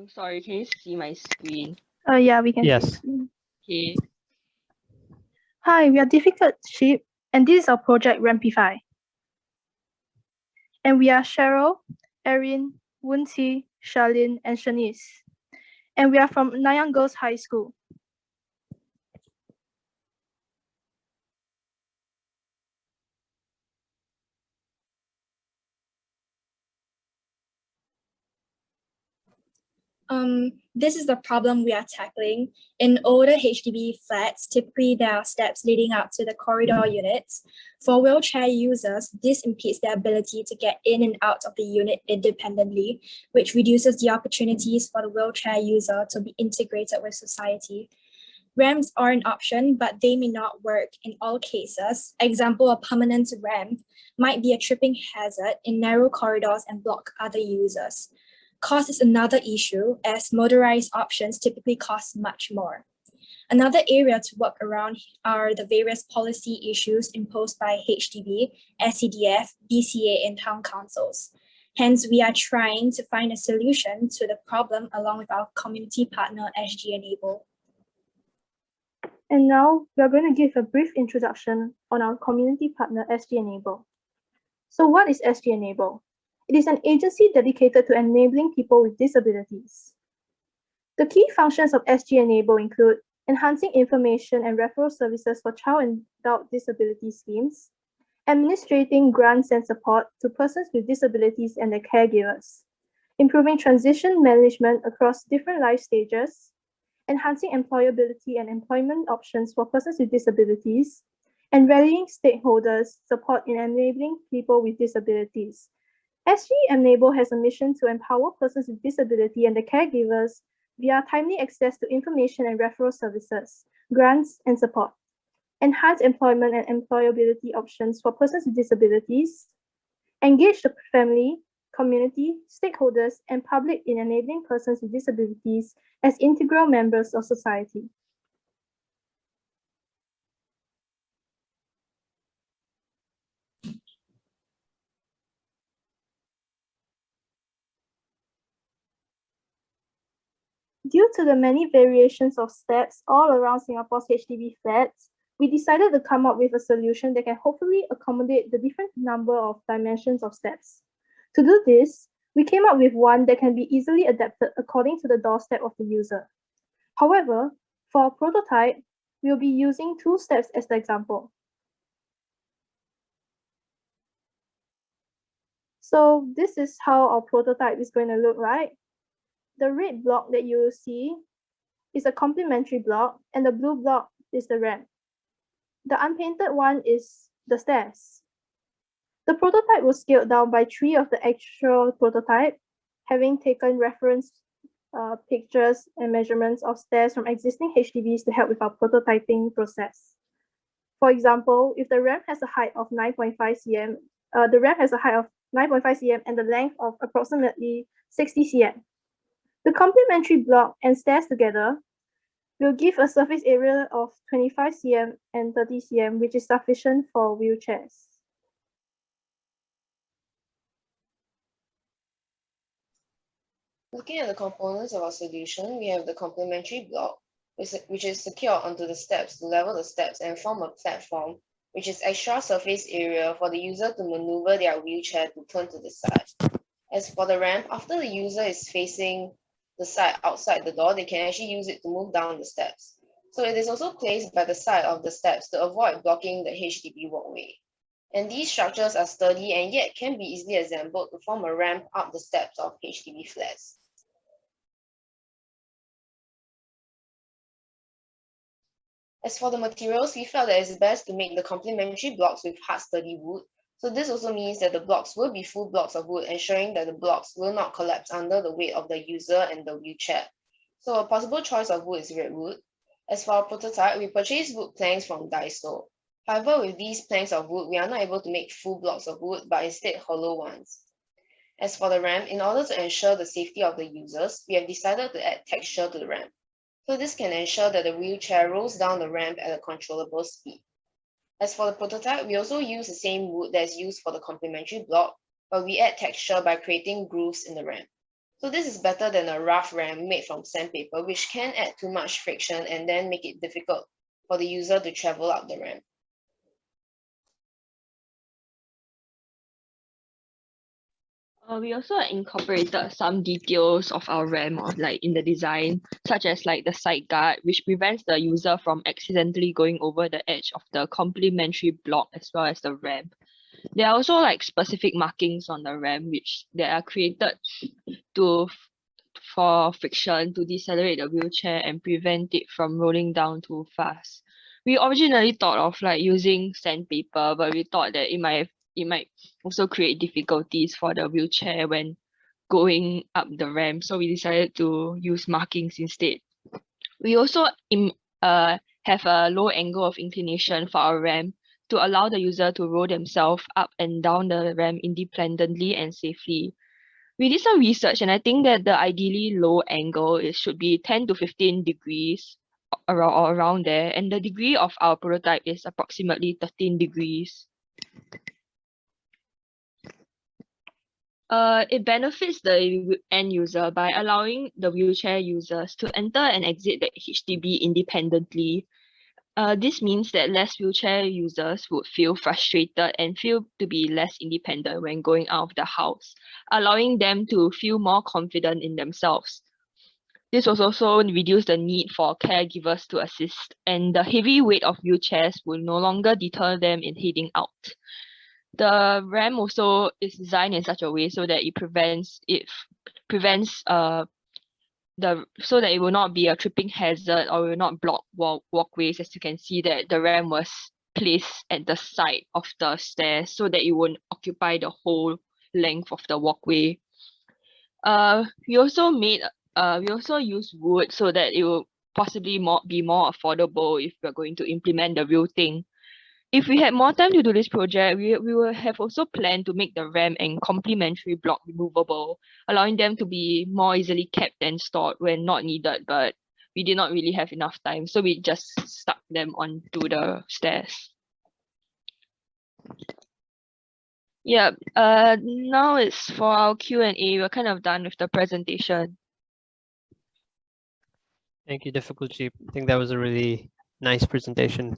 Sorry, can you see my screen? Yeah, we can see. Yes. Okay. Hi, we are Difficult Sheep, and this is our project Rampify. And we are Cheryl, Erin, Wunti, Charlene, and Shanice. And we are from Nanyang Girls High School. This is the problem we are tackling. In older HDB flats, typically there are steps leading up to the corridor units. For wheelchair users, this impedes their ability to get in and out of the unit independently, which reduces the opportunities for the wheelchair user to be integrated with society. Ramps are an option, but they may not work in all cases. Example, a permanent ramp might be a tripping hazard in narrow corridors and block other users. Cost is another issue, as motorized options typically cost much more. Another area to work around are the various policy issues imposed by HDB, SCDF, BCA, and town councils. Hence, we are trying to find a solution to the problem along with our community partner, SG Enable. And now we are going to give a brief introduction on our community partner, SG Enable. So what is SG Enable? It is an agency dedicated to enabling people with disabilities. The key functions of SG Enable include enhancing information and referral services for child and adult disability schemes, administrating grants and support to persons with disabilities and their caregivers, improving transition management across different life stages, enhancing employability and employment options for persons with disabilities, and rallying stakeholders' support in enabling people with disabilities. SG Enable has a mission to empower persons with disability and their caregivers via timely access to information and referral services, grants, and support, enhance employment and employability options for persons with disabilities, engage the family, community, stakeholders, and public in enabling persons with disabilities as integral members of society. Due to the many variations of steps all around Singapore's HDB flats, we decided to come up with a solution that can hopefully accommodate the different number of dimensions of steps. To do this, we came up with one that can be easily adapted according to the doorstep of the user. However, for our prototype, we'll be using 2 steps as the example. So this is how our prototype is going to look like. The red block that you see is a complementary block, and the blue block is the ramp. The unpainted one is the stairs. The prototype was scaled down by 3 of the actual prototype, having taken reference pictures and measurements of stairs from existing HDBs to help with our prototyping process. For example, if the ramp has a height of 9.5 cm, and the length of approximately 60 cm. The complementary block and stairs together will give a surface area of 25 cm and 30 cm, which is sufficient for wheelchairs. Looking at the components of our solution, we have the complementary block, which is secured onto the steps to level the steps and form a platform, which is extra surface area for the user to maneuver their wheelchair to turn to the side. As for the ramp, after the user is facing the side outside the door, they can actually use it to move down the steps. So it is also placed by the side of the steps to avoid blocking the HDB walkway. And these structures are sturdy and yet can be easily assembled to form a ramp up the steps of HDB flats. As for the materials, we felt that it's best to make the complementary blocks with hard sturdy wood. So this also means that the blocks will be full blocks of wood, ensuring that the blocks will not collapse under the weight of the user and the wheelchair. So a possible choice of wood is redwood. As for our prototype, we purchased wood planks from Daiso. However, with these planks of wood, we are not able to make full blocks of wood, but instead hollow ones. As for the ramp, in order to ensure the safety of the users, we have decided to add texture to the ramp. So this can ensure that the wheelchair rolls down the ramp at a controllable speed. As for the prototype, we also use the same wood that is used for the complementary block, but we add texture by creating grooves in the ramp. So this is better than a rough ramp made from sandpaper, which can add too much friction and then make it difficult for the user to travel up the ramp. We also incorporated some details of our ramp or like in the design, such as like the side guard, which prevents the user from accidentally going over the edge of the complementary block as well as the ramp. There are also like specific markings on the ramp which they are created to for friction to decelerate the wheelchair and prevent it from rolling down too fast. We originally thought of like using sandpaper, but we thought that it might also create difficulties for the wheelchair when going up the ramp. So we decided to use markings instead. We also have a low angle of inclination for our ramp to allow the user to roll themselves up and down the ramp independently and safely. We did some research and I think that the ideally low angle should be 10 to 15 degrees around there, and the degree of our prototype is approximately 13 degrees. It benefits the end user by allowing the wheelchair users to enter and exit the HDB independently. This means that less wheelchair users would feel frustrated and feel to be less independent when going out of the house, allowing them to feel more confident in themselves. This will also reduce the need for caregivers to assist, and the heavy weight of wheelchairs will no longer deter them in heading out. The ramp also is designed in such a way so that it prevents so that it will not be a tripping hazard or will not block walkways. As you can see that the ramp was placed at the side of the stairs so that it won't occupy the whole length of the walkway. We also use wood so that it will possibly be more affordable if we're going to implement the real thing. If we had more time to do this project, we will have also planned to make the ramp and complementary block removable, allowing them to be more easily kept and stored when not needed, but we did not really have enough time, so we just stuck them onto the stairs. Yeah, now it's for our Q&A. We're kind of done with the presentation. Thank you, Difficulty. I think that was a really nice presentation.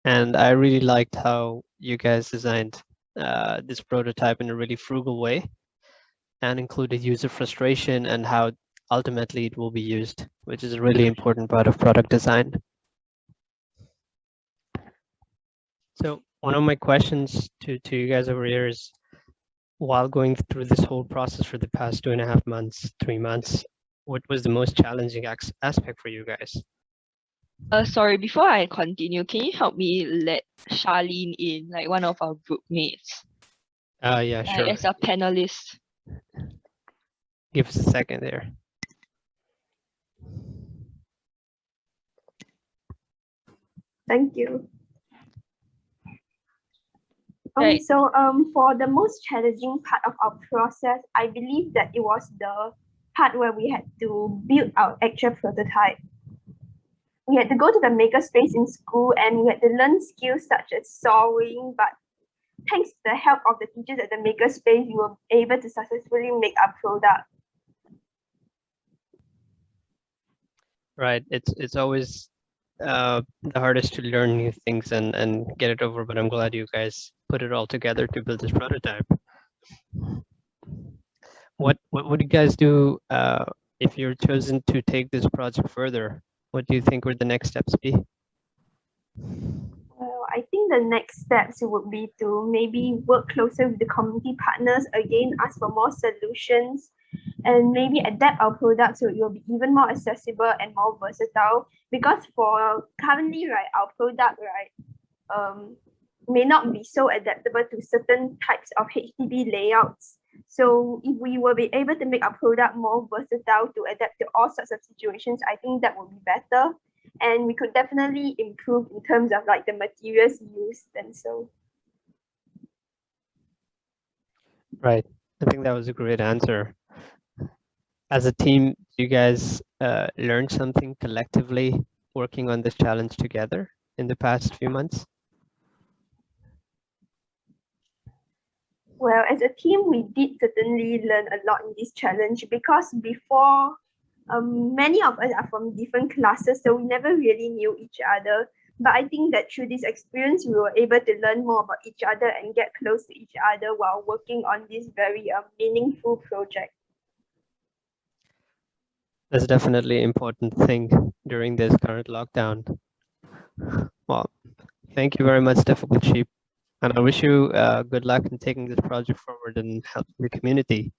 And I really liked how you guys designed this prototype in a really frugal way and included user frustration and how ultimately it will be used, which is a really important part of product design. So one of my questions to you guys over here is, while going through this whole process for the past 2.5 months, 3 months, what was the most challenging aspect for you guys? Sorry, before I continue, can you help me let Charlene in, like one of our group mates? Yeah, sure. As a panelist. Give us a second there. Thank you. Right. So for the most challenging part of our process, I believe that it was the part where we had to build our actual prototype. We had to go to the makerspace in school and we had to learn skills such as sewing, but thanks to the help of the teachers at the makerspace, we were able to successfully make our product. Right, it's always the hardest to learn new things and get it over, but I'm glad you guys put it all together to build this prototype. What would you guys do if you're chosen to take this project further? What do you think would the next steps be? Well, I think the next steps would be to maybe work closer with the community partners, again, ask for more solutions, and maybe adapt our product so it will be even more accessible and more versatile. Because for currently, right, our product, right, may not be so adaptable to certain types of HDB layouts. So if we will be able to make our product more versatile to adapt to all sorts of situations, I think that would be better. And we could definitely improve in terms of like the materials used and so. Right, I think that was a great answer. As a team, you guys learned something collectively working on this challenge together in the past few months? Well, as a team, we did certainly learn a lot in this challenge because before, many of us are from different classes, so we never really knew each other. But I think that through this experience, we were able to learn more about each other and get close to each other while working on this very meaningful project. That's definitely an important thing during this current lockdown. Well, thank you very much, Difficult Sheep. And I wish you good luck in taking this project forward and helping the community.